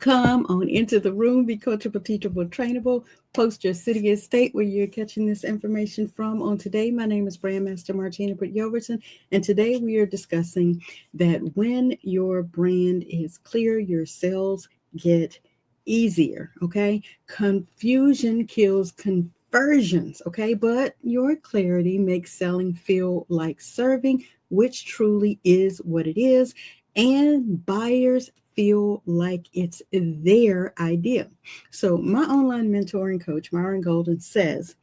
Come on into the room, be coachable, teachable, trainable. Post your city and state where you're catching this information from. On today, my name is Brand Master Martina Britt Yelverton, and today we are discussing that when your brand is clear, your sales get easier. Okay, confusion kills conversions. Okay, but your clarity makes selling feel like serving, which truly is what it is, and buyers feel like it's their idea. So, my online mentoring coach, Myron Golden, says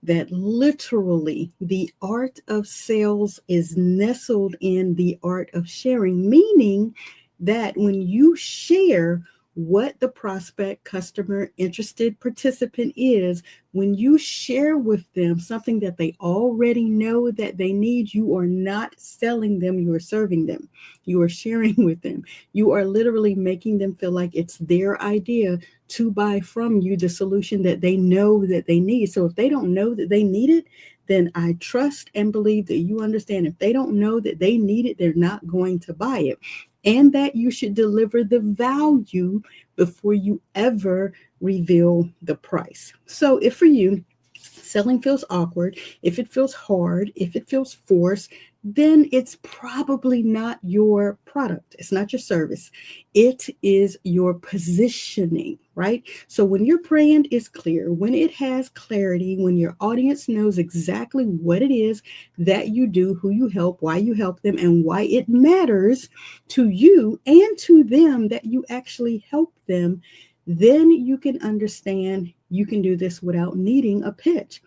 that literally the art of sales is nestled in the art of sharing, meaning that when you share what the prospect, customer, interested participant is, when you share with them something that they already know that they need, you are not selling them, you are serving them. You are sharing with them. You are literally making them feel like it's their idea to buy from you the solution that they know that they need. So if they don't know that they need it, then I trust and believe that you understand if they don't know that they need it, they're not going to buy it. And that you should deliver the value before you ever reveal the price. So if for you, selling feels awkward, if it feels hard, if it feels forced, then it's probably not your product. It's not your service. It is your positioning, right? So when your brand is clear, when it has clarity, when your audience knows exactly what it is that you do, who you help, why you help them, and why it matters to you and to them that you actually help them, then you can understand you can do this without needing a pitch.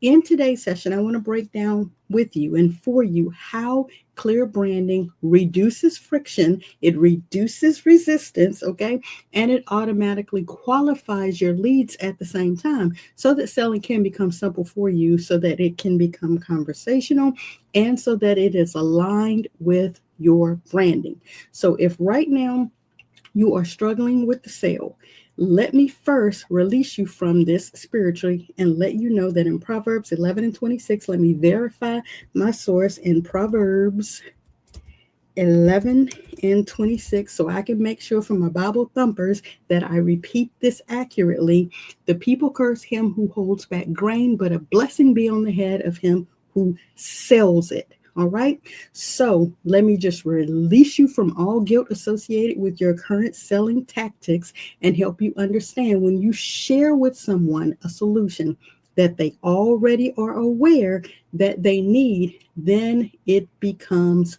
In today's session, I want to break down with you and for you how clear branding reduces friction, it reduces resistance, okay, and it automatically qualifies your leads at the same time so that selling can become simple for you, so that it can become conversational, and so that it is aligned with your branding. So if right now you are struggling with the sale, let me first release you from this spiritually and let you know that in Proverbs 11 and 26, let me verify my source in Proverbs 11 and 26 so I can make sure for my Bible thumpers that I repeat this accurately. The people curse him who holds back grain, but a blessing be on the head of him who sells it. All right. So let me just release you from all guilt associated with your current selling tactics and help you understand when you share with someone a solution that they already are aware that they need, then it becomes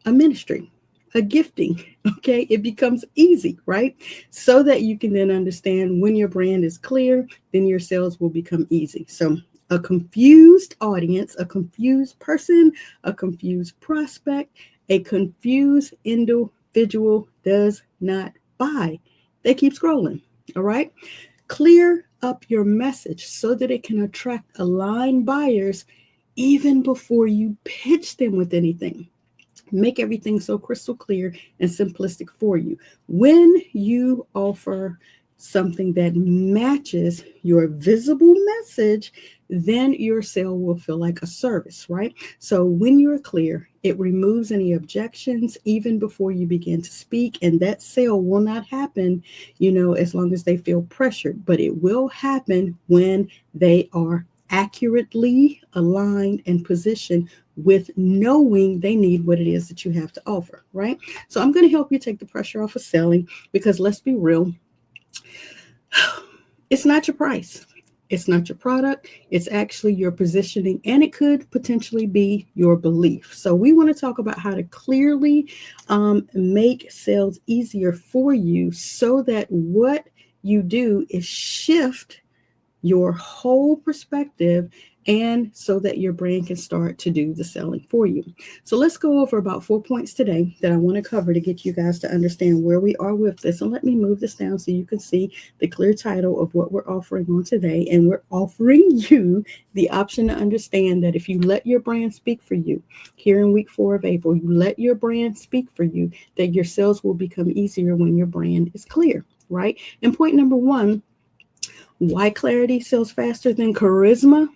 a ministry, a gifting. Okay. It becomes easy, right? So that you can then understand when your brand is clear, then your sales will become easy. So a confused audience, a confused person, a confused prospect, a confused individual does not buy. They keep scrolling. All right. Clear up your message so that it can attract aligned buyers even before you pitch them with anything. Make everything so crystal clear and simplistic for you. When you offer something that matches your visible message, then your sale will feel like a service, right? So when you're clear, it removes any objections even before you begin to speak. And that sale will not happen, as long as they feel pressured, but it will happen when they are accurately aligned and positioned with knowing they need what it is that you have to offer, right? So I'm going to help you take the pressure off of selling, because let's be real, it's not your price. It's not your product. It's actually your positioning, and it could potentially be your belief. So we want to talk about how to clearly make sales easier for you so that what you do is shift your whole perspective, and so that your brand can start to do the selling for you. So let's go over about 4 points today that I want to cover to get you guys to understand where we are with this. And let me move this down so you can see the clear title of what we're offering on today. And we're offering you the option to understand that if you let your brand speak for you, here in week 4 of April, you let your brand speak for you, that your sales will become easier when your brand is clear, right? And point number 1, why clarity sells faster than charisma?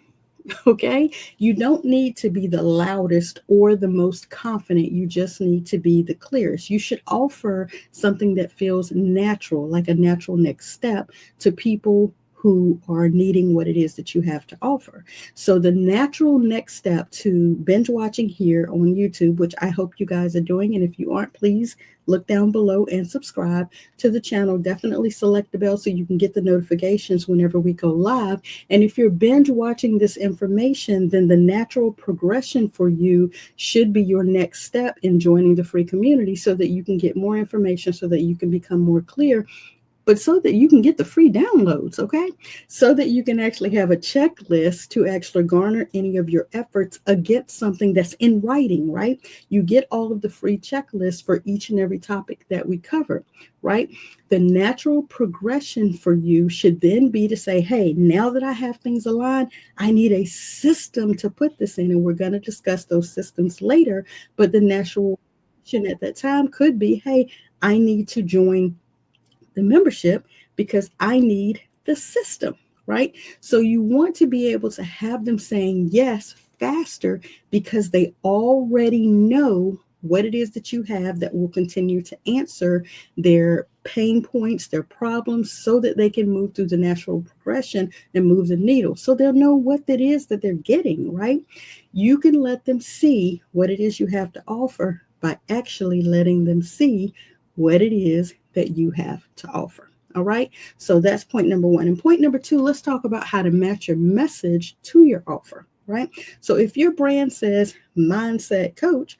Okay? You don't need to be the loudest or the most confident. You just need to be the clearest. You should offer something that feels natural, like a natural next step to people who are needing what it is that you have to offer. So, the natural next step to binge watching here on YouTube, which I hope you guys are doing, and if you aren't, please look down below and subscribe to the channel. Definitely select the bell so you can get the notifications whenever we go live. And if you're binge watching this information, then the natural progression for you should be your next step in joining the free community so that you can get more information, so that you can become more clear, but so that you can get the free downloads, okay? So that you can actually have a checklist to actually garner any of your efforts against something that's in writing, right? You get all of the free checklists for each and every topic that we cover, right? The natural progression for you should then be to say, hey, now that I have things aligned, I need a system to put this in. And we're going to discuss those systems later. But the natural progression at that time could be, hey, I need to join the membership because I need the system, right? So you want to be able to have them saying yes faster because they already know what it is that you have that will continue to answer their pain points, their problems, so that they can move through the natural progression and move the needle. So they'll know what it is that they're getting, right? You can let them see what it is you have to offer by actually letting them see what it is that you have to offer. All right. So that's point number one. And point number two, let's talk about how to match your message to your offer. Right. So if your brand says mindset coach,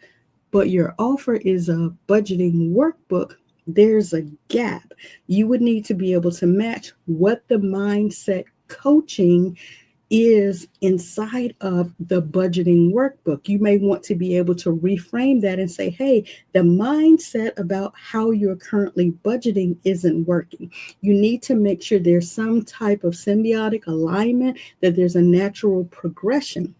but your offer is a budgeting workbook, there's a gap. You would need to be able to match what the mindset coaching is inside of the budgeting workbook. You may want to be able to reframe that and say, hey, the mindset about how you're currently budgeting isn't working. You need to make sure there's some type of symbiotic alignment, that there's a natural progression.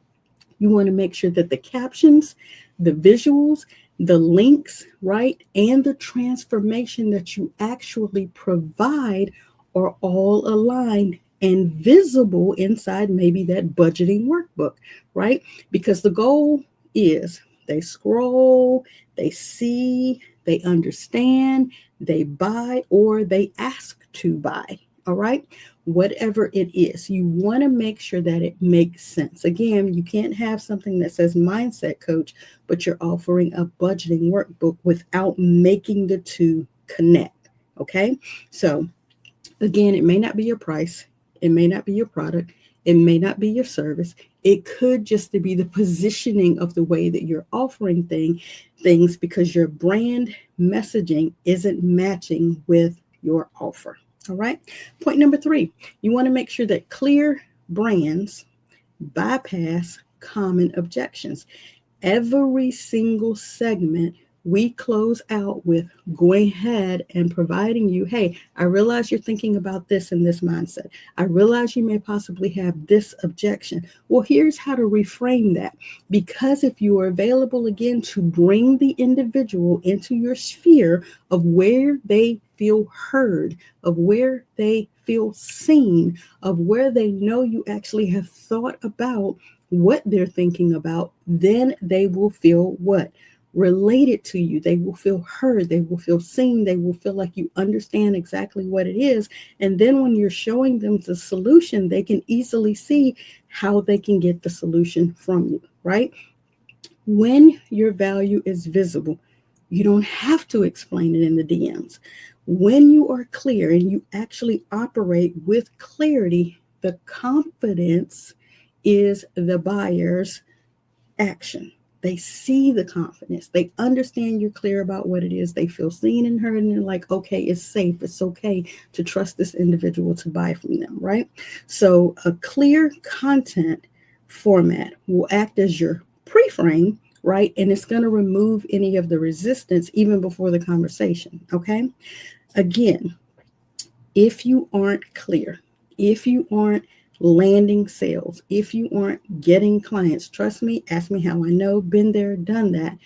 You want to make sure that the captions, the visuals, the links, right, and the transformation that you actually provide are all aligned and visible inside maybe that budgeting workbook, right? Because the goal is they scroll, they see, they understand, they buy, or they ask to buy. All right. Whatever it is, you want to make sure that it makes sense. Again, you can't have something that says mindset coach, but you're offering a budgeting workbook without making the two connect. Okay. So again, it may not be your price. It may not be your product. It may not be your service. It could just be the positioning of the way that you're offering things because your brand messaging isn't matching with your offer. All right. Point number three, you want to make sure that clear brands bypass common objections. Every single segment we close out with going ahead and providing you, hey, I realize you're thinking about this and this mindset. I realize you may possibly have this objection. Well, here's how to reframe that. Because if you are available again to bring the individual into your sphere of where they feel heard, of where they feel seen, of where they know you actually have thought about what they're thinking about, then they will feel what? Related to you. They will feel heard. They will feel seen. They will feel like you understand exactly what it is. And then when you're showing them the solution, they can easily see how they can get the solution from you, right? When your value is visible, you don't have to explain it in the DMs. When you are clear and you actually operate with clarity, the confidence is the buyer's action. They see the confidence. They understand you're clear about what it is. They feel seen and heard, and they're like, okay, it's safe. It's okay to trust this individual to buy from them, right? So a clear content format will act as your pre-frame, right? And it's going to remove any of the resistance even before the conversation, okay? Again, if you aren't clear, if you aren't landing sales, if you aren't getting clients, trust me, ask me how I know, been there, done that.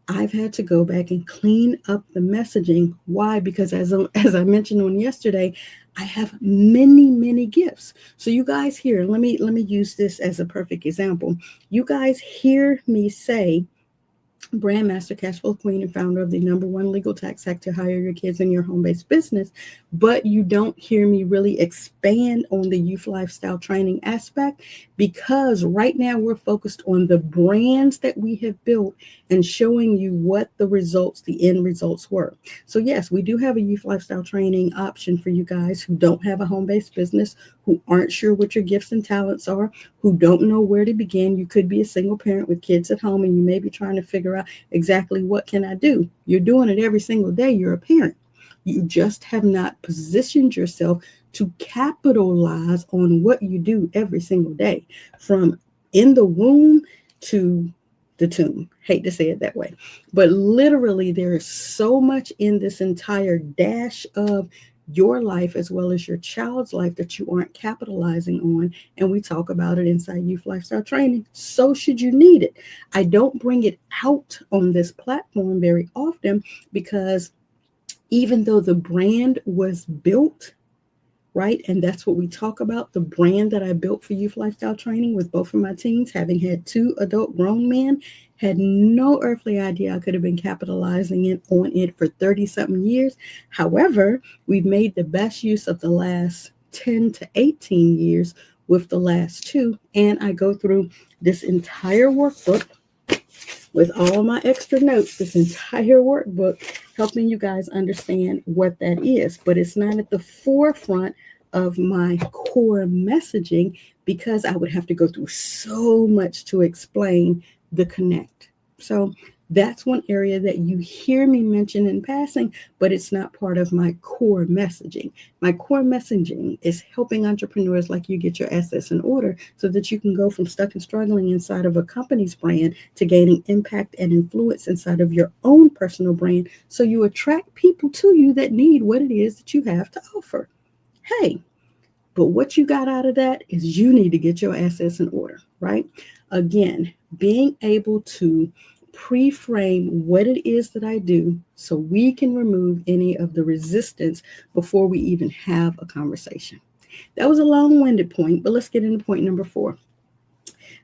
I've had to go back and clean up the messaging. Why? Because as I mentioned on yesterday, I have many, many gifts. So you guys here, let me use this as a perfect example. You guys hear me say brand master, cash flow queen, and founder of the number one legal tax hack to hire your kids in your home-based business, but you don't hear me really expand on the youth lifestyle training aspect, because right now we're focused on the brands that we have built and showing you what the results, the end results were. So yes, we do have a youth lifestyle training option for you guys who don't have a home-based business, who aren't sure what your gifts and talents are, who don't know where to begin. You could be a single parent with kids at home and you may be trying to figure out exactly what can I do. You're doing it every single day. You're a parent. You just have not positioned yourself to capitalize on what you do every single day, from in the womb to the tomb. Hate to say it that way, but literally there is so much in this entire dash of your life as well as your child's life that you aren't capitalizing on. And we talk about it inside Youth Lifestyle Training. So should you need it. I don't bring it out on this platform very often because even though the brand was built, right? And that's what we talk about. The brand that I built for Youth Lifestyle Training with both of my teens, having had two adult grown men, had no earthly idea I could have been capitalizing on it for 30 something years. However, we've made the best use of the last 10 to 18 years with the last two. And I go through this entire workbook with all my extra notes, this entire workbook, helping you guys understand what that is. But it's not at the forefront of my core messaging because I would have to go through so much to explain the connect. So that's one area that you hear me mention in passing, but it's not part of my core messaging. My core messaging is helping entrepreneurs like you get your assets in order so that you can go from stuck and struggling inside of a company's brand to gaining impact and influence inside of your own personal brand, so you attract people to you that need what it is that you have to offer. Hey, but what you got out of that is you need to get your assets in order, right? Again, being able to pre-frame what it is that I do so we can remove any of the resistance before we even have a conversation. That was a long-winded point, but let's get into point number 4.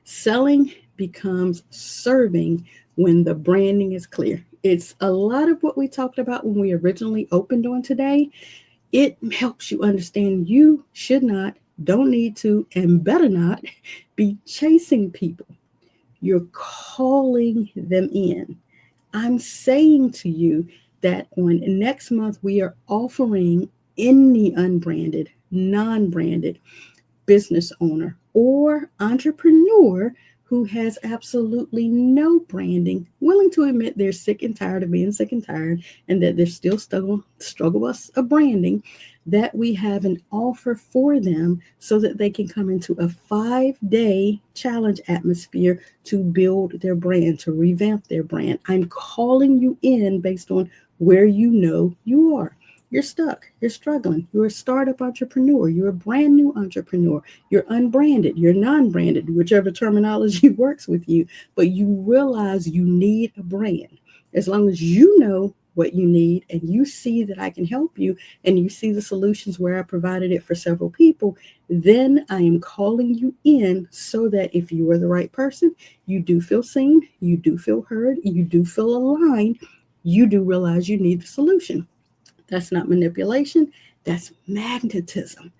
Selling becomes serving when the branding is clear. It's a lot of what we talked about when we originally opened on today. It helps you understand you should not, don't need to, and better not be chasing people. You're calling them in. I'm saying to you that on next month, we are offering any unbranded, non-branded business owner or entrepreneur who has absolutely no branding, willing to admit they're sick and tired of being sick and tired, and that they're still struggle with a branding, that we have an offer for them so that they can come into a 5-day challenge atmosphere to build their brand, to revamp their brand. I'm calling you in based on where you know you are. You're stuck. You're struggling. You're a startup entrepreneur. You're a brand new entrepreneur. You're unbranded. You're non-branded, whichever terminology works with you. But you realize you need a brand. As long as you know what you need and you see that I can help you and you see the solutions where I provided it for several people, then I am calling you in so that if you are the right person, you do feel seen, you do feel heard, you do feel aligned, you do realize you need the solution. That's not manipulation. That's magnetism.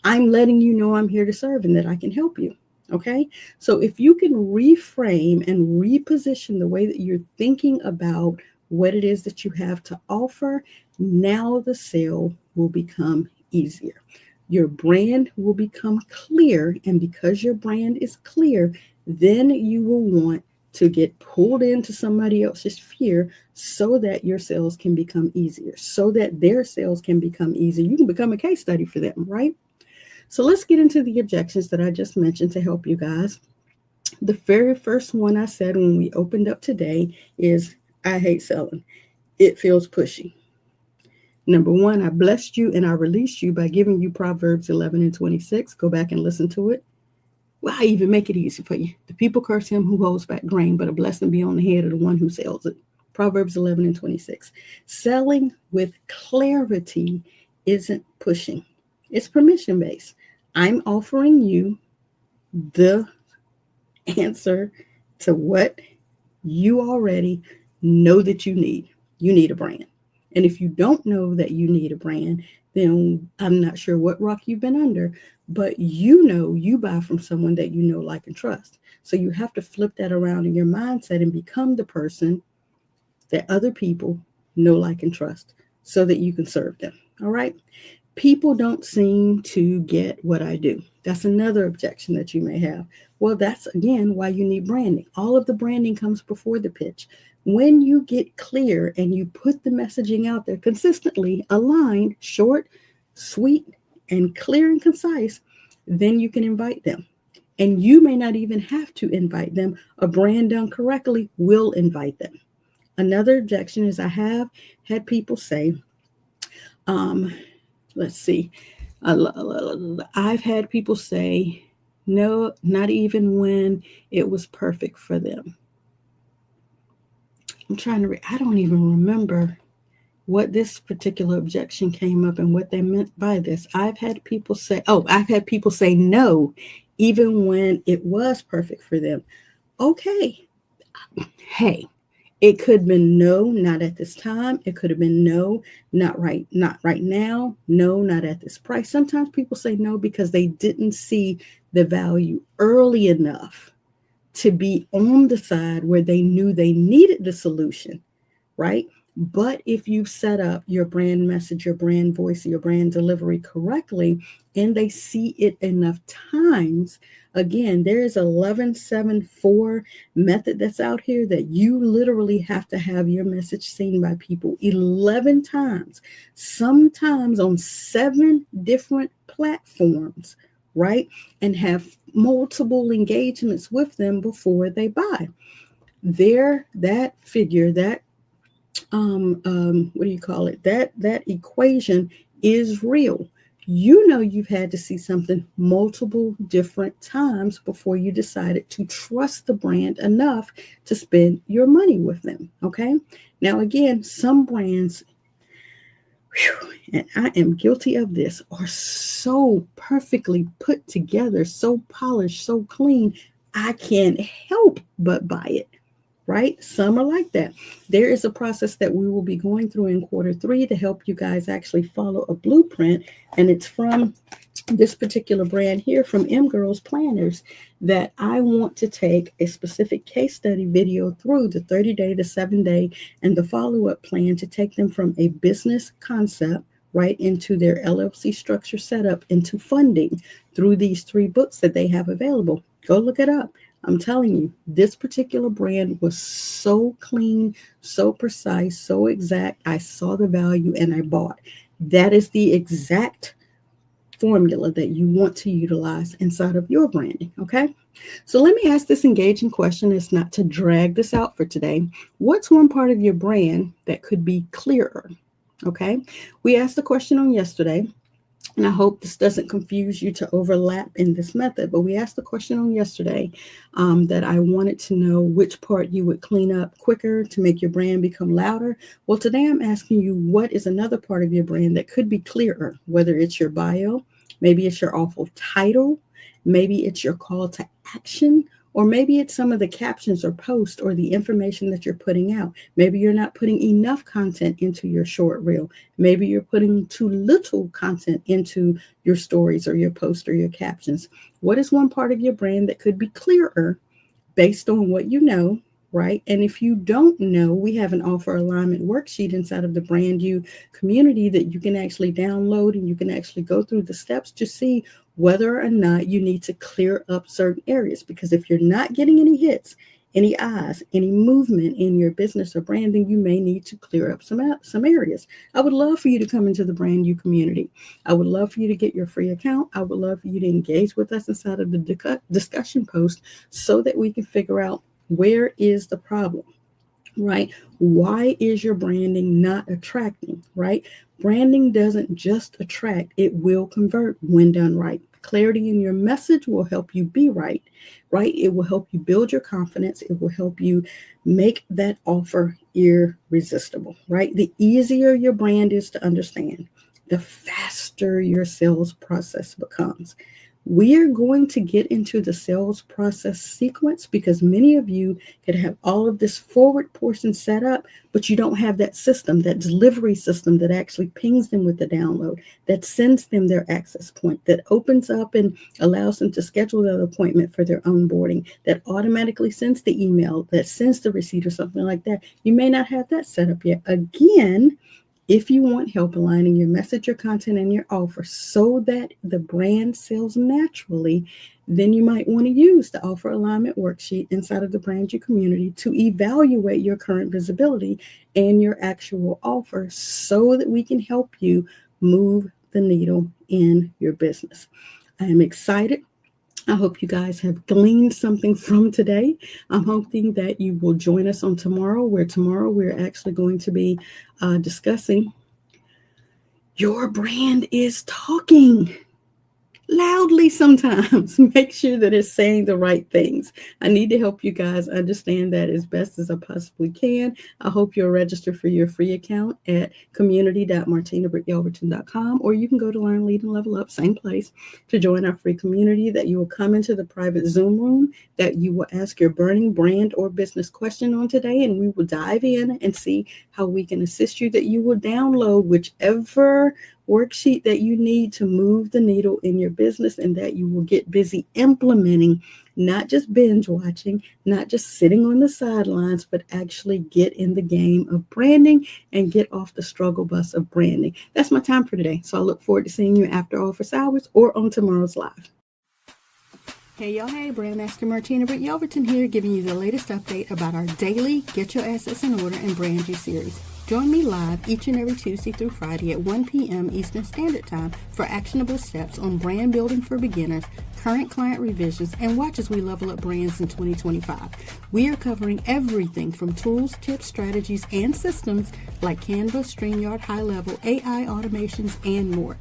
I'm letting you know I'm here to serve and that I can help you. Okay. So if you can reframe and reposition the way that you're thinking about what it is that you have to offer, now the sale will become easier. Your brand will become clear. And because your brand is clear, then you will want to get pulled into somebody else's fear so that your sales can become easier, so that their sales can become easier. You can become a case study for them, right? So let's get into the objections that I just mentioned to help you guys. The very first one I said when we opened up today is, I hate selling. It feels pushy. Number 1, I blessed you and I released you by giving you Proverbs 11 and 26. Go back and listen to it. Well, I even make it easy for you. The people curse him who holds back grain, but a blessing be on the head of the one who sells it. Proverbs 11 and 26. Selling with clarity isn't pushing. It's permission based. I'm offering you the answer to what you already know that you need. You need a brand. And if you don't know that you need a brand, then I'm not sure what rock you've been under, but you know you buy from someone that you know, like, and trust. So you have to flip that around in your mindset and become the person that other people know, like, and trust so that you can serve them. All right. People don't seem to get what I do. That's another objection that you may have. Well, that's again why you need branding. All of the branding comes before the pitch. When you get clear and you put the messaging out there consistently, aligned, short, sweet, and clear and concise, then you can invite them. And you may not even have to invite them. A brand done correctly will invite them. Another objection is I have had people say, um, let's see, I've had people say, no, not even when it was perfect for them. I'm trying to, I don't even remember what this particular objection came up and what they meant by this. I've had people say, no, even when it was perfect for them. Okay. Hey, it could have been no, not at this time. It could have been no, not right now. No, not at this price. Sometimes people say no because they didn't see the value early enough to be on the side where they knew they needed the solution, right? But if you've set up your brand message, your brand voice, your brand delivery correctly, and they see it enough times, again, there is 1174 method that's out here that you literally have to have your message seen by people 11 times, sometimes on 7 different platforms, right? And have multiple engagements with them before they buy. That figure, that what do you call it? That equation is real. You know you've had to see something multiple different times before you decided to trust the brand enough to spend your money with them. Okay. Now again, some brands, and I am guilty of this, are so perfectly put together, so polished, so clean, I can't help but buy it. Right? Some are like that. There is a process that we will be going through in Q3 to help you guys actually follow a blueprint. And it's from this particular brand here, from M Girls Planners, that I want to take a specific case study video through the 30-day, the 7-day, and the follow-up plan to take them from a business concept right into their LLC structure setup, into funding through these 3 books that they have available. Go look it up. I'm telling you, this particular brand was so clean, so precise, so exact. I saw the value and I bought. That is the exact formula that you want to utilize inside of your branding. Okay. So let me ask this engaging question. It's not to drag this out for today. What's one part of your brand that could be clearer? Okay. We asked the question on yesterday, and I hope this doesn't confuse you to overlap in this method, but we asked the question on yesterday that I wanted to know which part you would clean up quicker to make your brand become louder. Well, today I'm asking you, what is another part of your brand that could be clearer, whether it's your bio, maybe it's your awful title, maybe it's your call to action, or maybe it's some of the captions or posts or the information that you're putting out. Maybe you're not putting enough content into your short reel. Maybe you're putting too little content into your stories or your posts or your captions. What is one part of your brand that could be clearer based on what you know, right? And if you don't know, we have an offer alignment worksheet inside of the Brand You community that you can actually download, and you can actually go through the steps to see whether or not you need to clear up certain areas. Because if you're not getting any hits, any eyes, any movement in your business or branding, you may need to clear up some areas. I would love for you to come into the Brand You community. I would love for you to get your free account. I would love for you to engage with us inside of the discussion post so that we can figure out where is the problem, right? Why is your branding not attracting, right? Branding doesn't just attract, it will convert when done right. Clarity in your message will help you be right? It will help you build your confidence. It will help you make that offer irresistible, right? The easier your brand is to understand, the faster your sales process becomes. We are going to get into the sales process sequence because many of you could have all of this forward portion set up, but you don't have that system, that delivery system that actually pings them with the download, that sends them their access point, that opens up and allows them to schedule that appointment for their onboarding, that automatically sends the email, that sends the receipt or something like that. You may not have that set up yet. Again, if you want help aligning your message, your content, and your offer so that the brand sells naturally, then you might want to use the offer alignment worksheet inside of the Brand You community to evaluate your current visibility and your actual offer so that we can help you move the needle in your business. I am excited. I hope you guys have gleaned something from today. I'm hoping that you will join us on tomorrow, where tomorrow we're actually going to be discussing your brand is talking loudly sometimes. Make sure that it's saying the right things. I need to help you guys understand that as best as I possibly can. I hope you'll register for your free account at community.martinabrityelverton.com, or you can go to Learn, Lead, and Level Up, same place, to join our free community, that you will come into the private Zoom room, that you will ask your burning brand or business question on today, and we will dive in and see how we can assist you, that you will download whichever worksheet that you need to move the needle in your business, and that you will get busy implementing, not just binge watching, not just sitting on the sidelines, but actually get in the game of branding and get off the struggle bus of branding. That's my time for today. So I look forward to seeing you after office hours or on tomorrow's live. Hey y'all, hey, Brandmaster Martina Britt Yelverton here, giving you the latest update about our daily Get Your Assets in Order and Brand You series. Join me live each and every Tuesday through Friday at 1 p.m. Eastern Standard Time for actionable steps on brand building for beginners, current client revisions, and watch as we level up brands in 2025. We are covering everything from tools, tips, strategies, and systems like Canva, StreamYard, high-level AI automations, and more.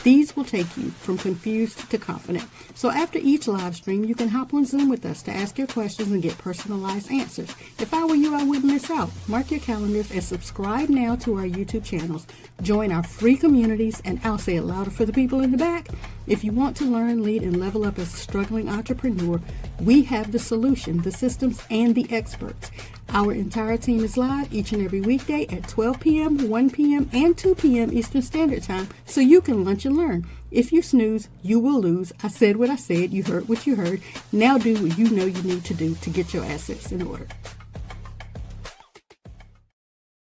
These will take you from confused to confident. So after each live stream, you can hop on Zoom with us to ask your questions and get personalized answers. If I were you, I wouldn't miss out. Mark your calendars and subscribe now to our YouTube channels. Join our free communities, and I'll say it louder for the people in the back. If you want to learn, lead, and level up as a struggling entrepreneur, we have the solution, the systems, and the experts. Our entire team is live each and every weekday at 12 p.m., 1 p.m., and 2 p.m. Eastern Standard Time, so you can lunch and learn. If you snooze, you will lose. I said what I said. You heard what you heard. Now do what you know you need to do to get your assets in order.